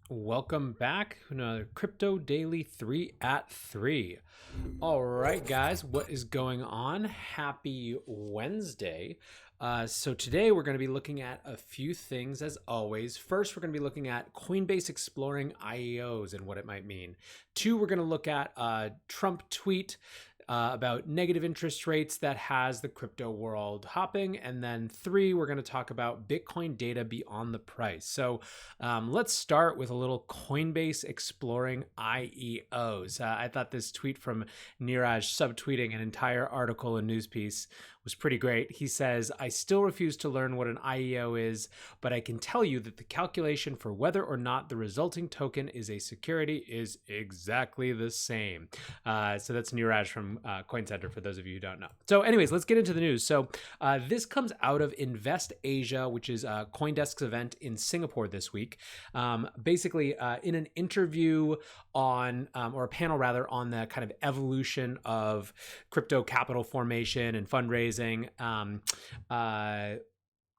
Welcome back to another Crypto Daily 3 at 3. All right, guys, what is going on? Happy Wednesday. So today we're going to be looking at a few things as always. First, we're going to be looking at Coinbase exploring IEOs and what it might mean. Two, we're going to look at a Trump tweet about negative interest rates that has the crypto world hopping. And then three, we're going to talk about Bitcoin data beyond the price. So let's start with a little Coinbase exploring IEOs. I thought this tweet from Niraj subtweeting an entire article and news piece was pretty great. He says, I still refuse to learn what an IEO is, but I can tell you that the calculation for whether or not the resulting token is a security is exactly the same. So that's Niraj from Coin Center, for those of you who don't know. So anyways, let's get into the news. So this comes out of Invest Asia, which is CoinDesk's event in Singapore this week. Basically, in an interview on, or a panel rather, on the kind of evolution of crypto capital formation and fundraising,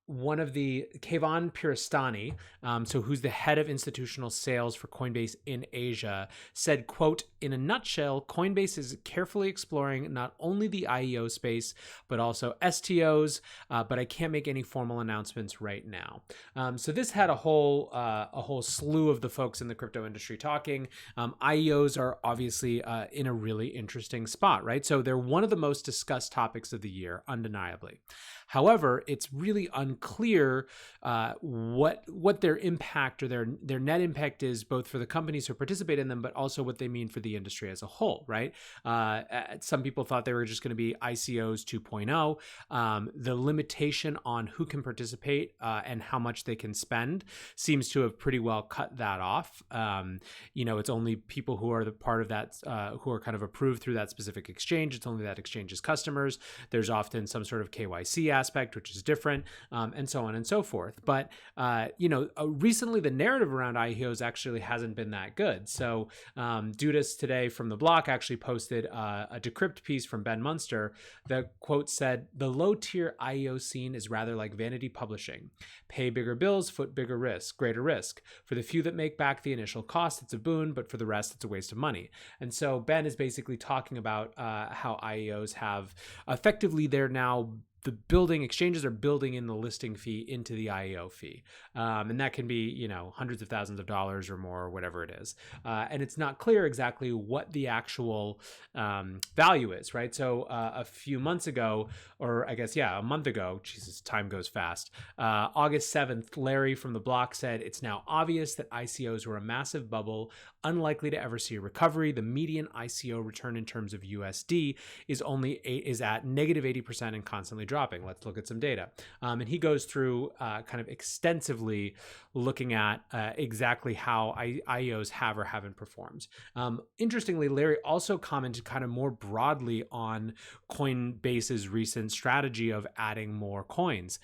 one of the Kevan Piristani, so who's the head of institutional sales for Coinbase in Asia, said, quote, in a nutshell, Coinbase is carefully exploring not only the IEO space, but also STOs, but I can't make any formal announcements right now. So this had a whole slew of the folks in the crypto industry talking. IEOs are obviously in a really interesting spot, right? So they're one of the most discussed topics of the year, undeniably. However, it's really unclear what their impact or their net impact is, both for the companies who participate in them, but also what they mean for the industry as a whole, right? Some people thought they were just going to be ICOs 2.0. The limitation on who can participate and how much they can spend seems to have pretty well cut that off. It's only people who are the part of that, who are kind of approved through that specific exchange. It's only that exchange's customers. There's often some sort of KYC aspect, which is different, and so on and so forth. But, recently the narrative around IEOs actually hasn't been that good. So Dudas today from The Block actually posted a Decrypt piece from Ben Munster that, quote, said, the low-tier IEO scene is rather like vanity publishing. Pay bigger bills, foot bigger risk, greater risk. For the few that make back the initial cost, it's a boon, but for the rest, it's a waste of money. And so Ben is basically talking about how IEOs have effectively, they're now exchanges are building in the listing fee into the IEO fee. And that can be, hundreds of thousands of dollars or more, or whatever it is. And it's not clear exactly what the actual value is, right? So a few months ago, or I guess, a month ago, Jesus, time goes fast. August 7th, Larry from The Block said, it's now obvious that ICOs were a massive bubble, unlikely to ever see a recovery. The median ICO return in terms of USD is at negative 80% and constantly dropping. Let's look at some data. And he goes through kind of extensively looking at exactly how IEOs have or haven't performed. Interestingly, Larry also commented kind of more broadly on Coinbase's recent strategy of adding more coins.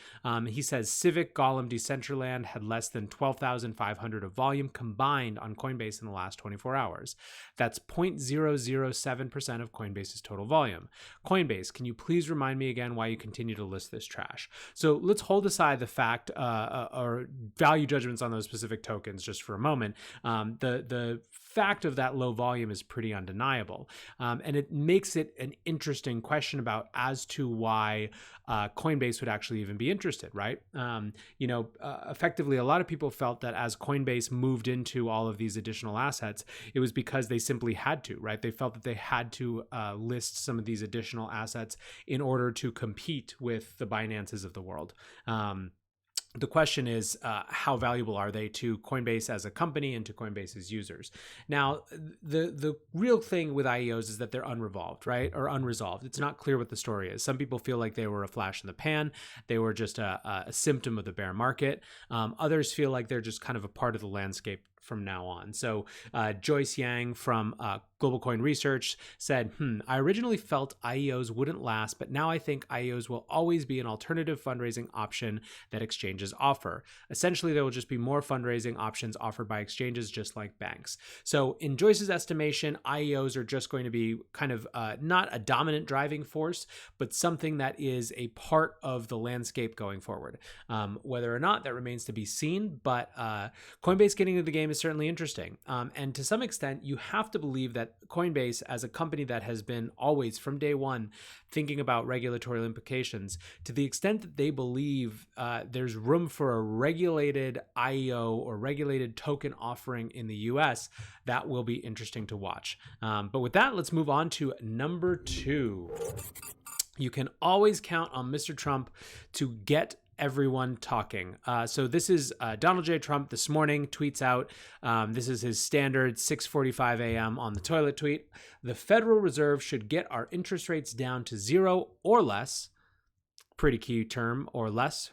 He says Civic, Golem, Decentraland had less than 12,500 of volume combined on Coinbase in the last 24 hours. That's 0.007% of Coinbase's total volume. Coinbase, can you please remind me again why you continue to list this trash? So let's hold aside the fact or value judgments on those specific tokens just for a moment. The fact of that low volume is pretty undeniable. And it makes it an interesting question about as to why Coinbase would actually even be interested, right? Effectively, a lot of people felt that as Coinbase moved into all of these additional assets, it was because they simply had to, right? They felt that they had to list some of these additional assets in order to compete with the Binances of the world. The question is, how valuable are they to Coinbase as a company and to Coinbase's users? Now, the real thing with IEOs is that they're unresolved, right? Or unresolved. It's not clear what the story is. Some people feel like they were a flash in the pan. They were just a symptom of the bear market. Others feel like they're just kind of a part of the landscape from now on. So Joyce Yang from Global Coin Research said, I originally felt IEOs wouldn't last, but now I think IEOs will always be an alternative fundraising option that exchanges offer. Essentially, there will just be more fundraising options offered by exchanges just like banks. So in Joyce's estimation, IEOs are just going to be kind of not a dominant driving force, but something that is a part of the landscape going forward. Whether or not that remains to be seen, but Coinbase getting into the game is certainly interesting. And to some extent, you have to believe that Coinbase, as a company that has been always from day one thinking about regulatory implications, to the extent that they believe there's room for a regulated IEO or regulated token offering in the US, that will be interesting to watch. But with that, let's move on to number 2. You can always count on Mr. Trump to get everyone talking. So this is Donald J. Trump this morning tweets out, this is his standard 6:45 a.m. on the toilet tweet. The Federal Reserve should get our interest rates down to 0 or less. Pretty key term, or less.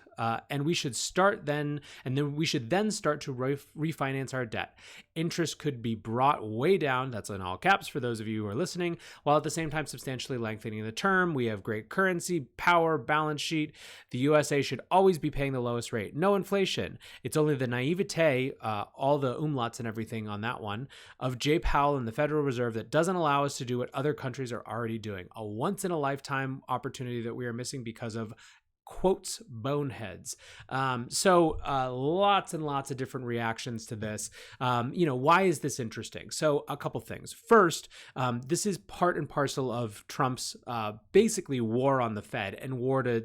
And we should start then, and then we should then start to refinance our debt. Interest could be brought way down, that's in all caps for those of you who are listening, while at the same time substantially lengthening the term. We have great currency, power, balance sheet. The USA should always be paying the lowest rate. No inflation. It's only the naivete, all the umlauts and everything on that one, of Jay Powell and the Federal Reserve that doesn't allow us to do what other countries are already doing. A once-in-a-lifetime opportunity that we are missing because of quotes boneheads. So lots and lots of different reactions to this. Why is this interesting? So a couple things. First, this is part and parcel of Trump's basically war on the Fed and war to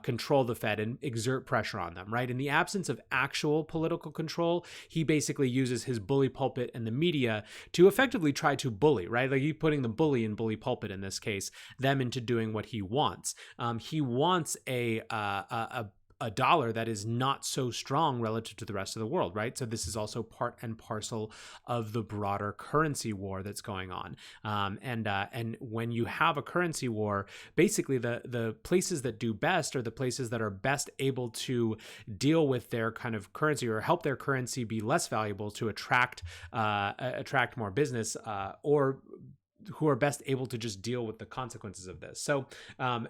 control the Fed and exert pressure on them, right? In the absence of actual political control, he basically uses his bully pulpit and the media to effectively try to bully, right? Like he's putting the bully in bully pulpit in this case, them into doing what he wants. He wants a dollar that is not so strong relative to the rest of the world, right? So this is also part and parcel of the broader currency war that's going on. And when you have a currency war, basically the places that do best are the places that are best able to deal with their kind of currency or help their currency be less valuable to attract more business, or who are best able to just deal with the consequences of this. So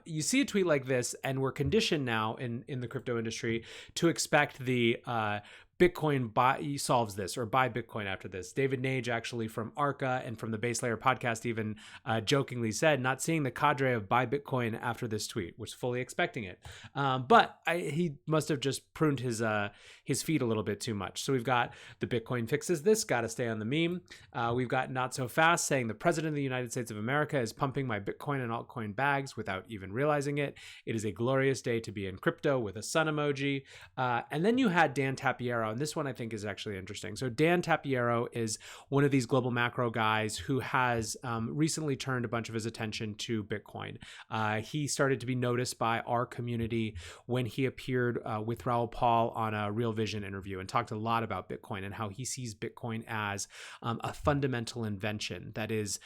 you see a tweet like this, and we're conditioned now in the crypto industry to expect the Bitcoin solves this, or buy Bitcoin after this. David Nage, actually from Arca and from the Base Layer podcast, even jokingly said, not seeing the cadre of buy Bitcoin after this tweet, was fully expecting it. But he must have just pruned his feet a little bit too much. So we've got the Bitcoin fixes this, got to stay on the meme. We've got Not So Fast saying the president of the United States of America is pumping my Bitcoin and altcoin bags without even realizing it. It is a glorious day to be in crypto, with a sun emoji. And then you had Dan Tapiero, and this one I think is actually interesting. So Dan Tapiero is one of these global macro guys who has recently turned a bunch of his attention to Bitcoin. He started to be noticed by our community when he appeared with Raoul Paul on a Real Vision interview and talked a lot about Bitcoin and how he sees Bitcoin as a fundamental invention that is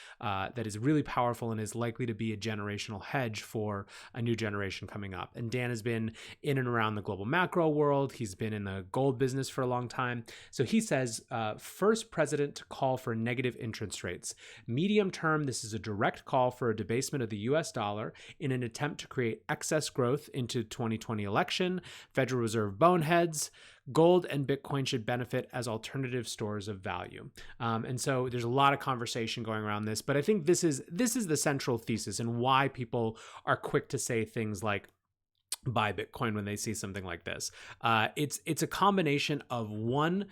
really powerful and is likely to be a generational hedge for a new generation coming up. And Dan has been in and around the global macro world. He's been in the gold business for a long time. So he says, first president to call for negative interest rates. Medium term, this is a direct call for a debasement of the US dollar in an attempt to create excess growth into 2020 election. Federal Reserve boneheads. Gold and Bitcoin should benefit as alternative stores of value. And so there's a lot of conversation going around this, but I think this is the central thesis and why people are quick to say things like buy Bitcoin when they see something like this. It's a combination of one,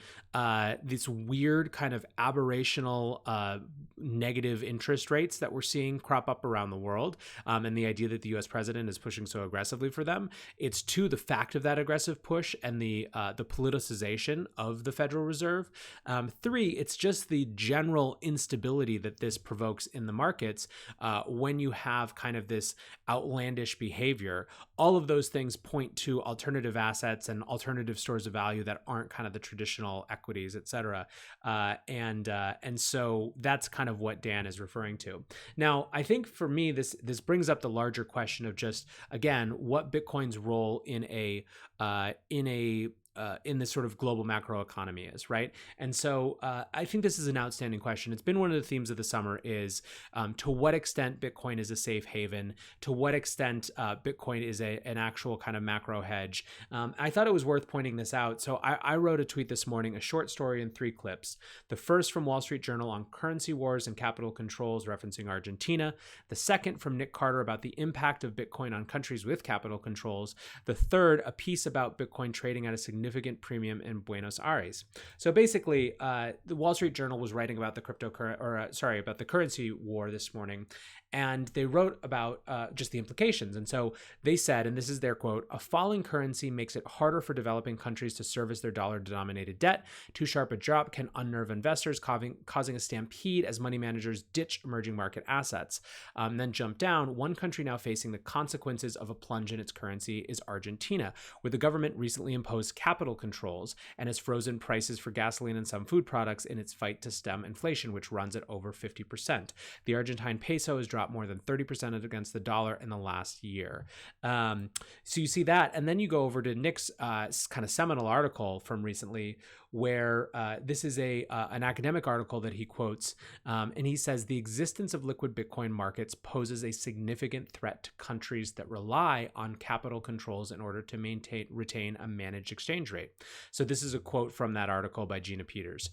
this weird kind of aberrational negative interest rates that we're seeing crop up around the world, and the idea that the US president is pushing so aggressively for them. It's two, the fact of that aggressive push and the politicization of the Federal Reserve. Three, it's just the general instability that this provokes in the markets when you have kind of this outlandish behavior. All of those things point to alternative assets and alternative stores of value that aren't kind of the traditional equities, et cetera. And so that's kind of what Dan is referring to. Now, I think for me, this brings up the larger question of just, again, what Bitcoin's role in this sort of global macro economy is, right? And so I think this is an outstanding question. It's been one of the themes of the summer is to what extent Bitcoin is a safe haven, to what extent Bitcoin is an actual kind of macro hedge. I thought it was worth pointing this out. So I wrote a tweet this morning, a short story and 3 clips. The first from Wall Street Journal on currency wars and capital controls referencing Argentina. The second from Nick Carter about the impact of Bitcoin on countries with capital controls. The third, a piece about Bitcoin trading at a significant significant premium in Buenos Aires. So basically, the Wall Street Journal was writing about the about the currency war this morning, and they wrote about just the implications. And so they said, and this is their quote, "A falling currency makes it harder for developing countries to service their dollar-denominated debt. Too sharp a drop can unnerve investors, causing a stampede as money managers ditch emerging market assets." Then jump down. One country now facing the consequences of a plunge in its currency is Argentina, where the government recently imposed capital controls and has frozen prices for gasoline and some food products in its fight to stem inflation, which runs at over 50%. The Argentine peso has dropped more than 30% against the dollar in the last year. So you see that, and then you go over to Nick's kind of seminal article from recently, where this is an academic article that he quotes, and he says the existence of liquid Bitcoin markets poses a significant threat to countries that rely on capital controls in order to retain a managed exchange rate. So this is a quote from that article by Gina Peters.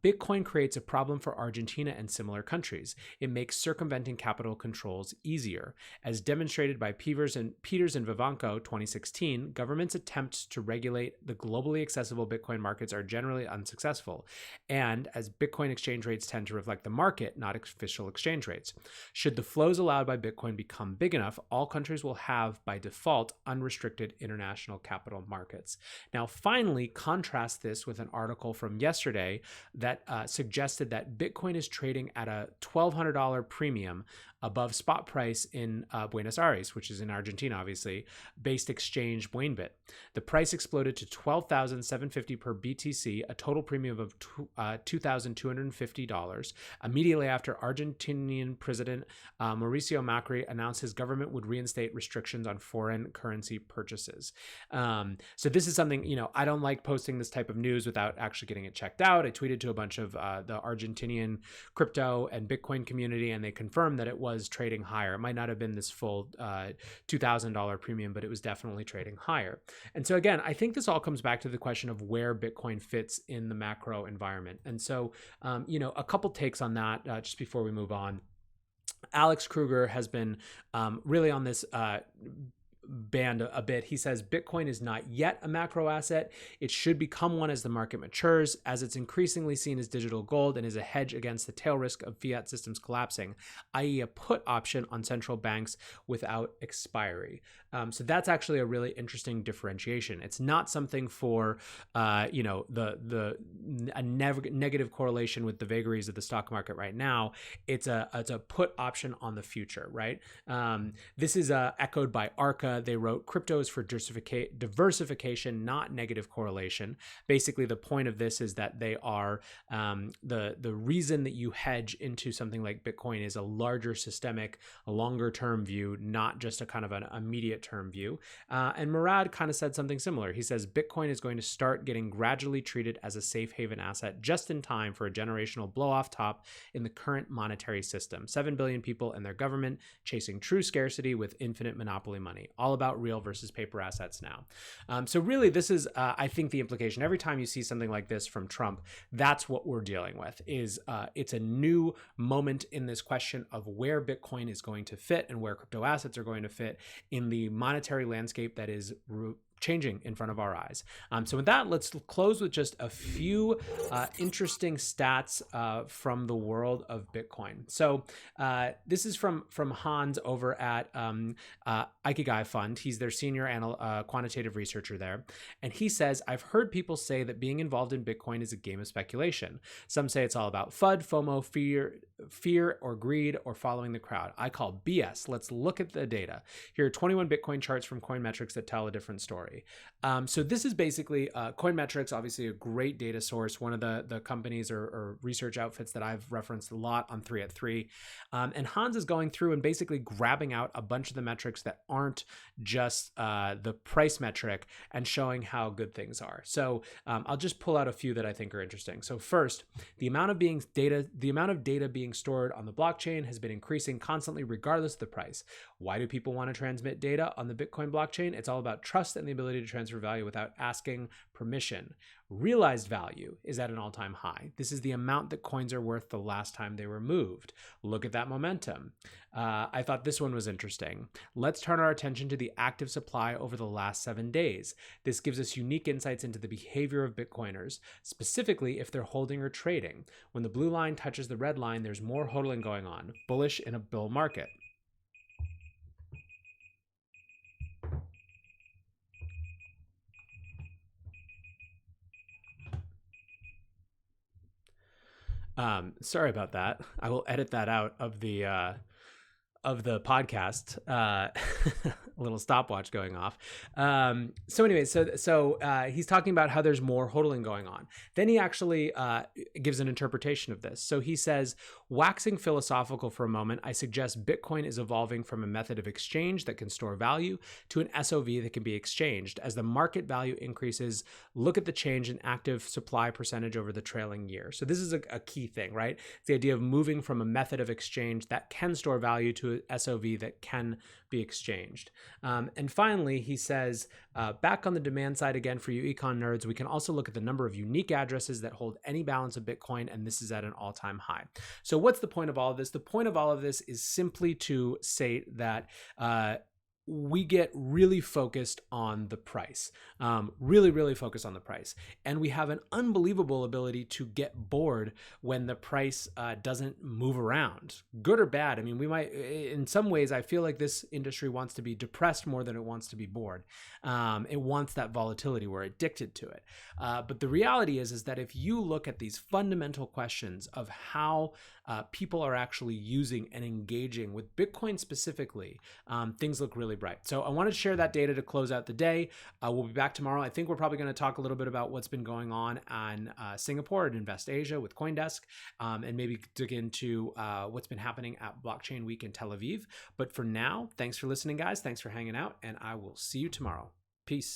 "Bitcoin creates a problem for Argentina and similar countries. It makes circumventing capital controls easier. As demonstrated by Peters and Vivanco 2016, governments' attempts to regulate the globally accessible Bitcoin markets are generally unsuccessful, and as Bitcoin exchange rates tend to reflect the market, not official exchange rates. Should the flows allowed by Bitcoin become big enough, all countries will have, by default, unrestricted international capital markets." Now, finally, contrast this with an article from yesterday that suggested that Bitcoin is trading at a $1,200 premium above spot price in Buenos Aires, which is in Argentina, obviously, based exchange Buenbit. The price exploded to $12,750 per BTC, a total premium of $2,250, immediately after Argentinian President Mauricio Macri announced his government would reinstate restrictions on foreign currency purchases. So this is something, I don't like posting this type of news without actually getting it checked out. I tweeted to a bunch of the Argentinian crypto and Bitcoin community, and they confirmed that it was trading higher. It might not have been this full $2,000 premium, but it was definitely trading higher. And so again, I think this all comes back to the question of where Bitcoin fits in the macro environment. And so, a couple takes on that just before we move on. Alex Kruger has been really on this band a bit. He says Bitcoin is not yet a macro asset. It should become one as the market matures, as it's increasingly seen as digital gold and is a hedge against the tail risk of fiat systems collapsing, i.e. a put option on central banks without expiry. So that's actually a really interesting differentiation. It's not something for, the negative correlation with the vagaries of the stock market right now. It's a put option on the future, right? This is echoed by Arca. They wrote, "Crypto is for diversification, not negative correlation." Basically, the point of this is that they are the reason that you hedge into something like Bitcoin is a larger systemic, a longer term view, not just a kind of an immediate term view. And Murad kind of said something similar. He says Bitcoin is going to start getting gradually treated as a safe haven asset just in time for a generational blow off top in the current monetary system. 7 billion people and their government chasing true scarcity with infinite monopoly money. All about real versus paper assets now. So really, this is, I think, the implication. Every time you see something like this from Trump, that's what we're dealing with. Is it's a new moment in this question of where Bitcoin is going to fit and where crypto assets are going to fit in the monetary landscape that is changing in front of our eyes. So with that, let's close with just a few interesting stats from the world of Bitcoin. So this is from Hans over at Ikigai Fund. He's their senior quantitative researcher there. And he says, "I've heard people say that being involved in Bitcoin is a game of speculation. Some say it's all about FUD, FOMO, fear or greed, or following the crowd. I call BS. Let's look at the data. Here are 21 Bitcoin charts from Coinmetrics that tell a different story." So this is basically Coinmetrics, obviously a great data source, one of the companies or research outfits that I've referenced a lot on 3 at 3. And Hans is going through and basically grabbing out a bunch of the metrics that aren't just the price metric and showing how good things are. So I'll just pull out a few that I think are interesting. So first, the amount of data being stored on the blockchain has been increasing constantly regardless of the price. Why do people want to transmit data on the Bitcoin blockchain? It's all about trust and the ability ability to transfer value without asking permission. Realized value is at an all-time high. This is the amount that coins are worth the last time they were moved. Look at that momentum. I thought this one was interesting. Let's turn our attention to the active supply over the last 7 days. This gives us unique insights into the behavior of Bitcoiners, specifically if they're holding or trading. When the blue line touches the red line, there's more hodling going on, bullish in a bull market. Sorry about that. I will edit that out of the podcast. A little stopwatch going off. So anyway, so he's talking about how there's more hodling going on. Then he actually gives an interpretation of this. So he says, waxing philosophical for a moment, I suggest Bitcoin is evolving from a method of exchange that can store value to an SOV that can be exchanged. As the market value increases, look at the change in active supply percentage over the trailing year. So this is a key thing, right? It's the idea of moving from a method of exchange that can store value to a SOV that can be exchanged. And finally, he says, back on the demand side again for you econ nerds, we can also look at the number of unique addresses that hold any balance of Bitcoin, and this is at an all-time high. So what's the point of all of this? The point of all of this is simply to say that we get really focused on the price, really focused on the price. And we have an unbelievable ability to get bored when the price doesn't move around, good or bad. I mean, we might, in some ways, I feel like this industry wants to be depressed more than it wants to be bored. It wants that volatility. We're addicted to it. But the reality is that if you look at these fundamental questions of how people are actually using and engaging with Bitcoin specifically, things look really bright. So I wanted to share that data to close out the day. We'll be back tomorrow. I think we're probably going to talk a little bit about what's been going on Singapore and Invest Asia with CoinDesk, and maybe dig into what's been happening at Blockchain Week in Tel Aviv. But for now, thanks for listening, guys. Thanks for hanging out, and I will see you tomorrow. Peace.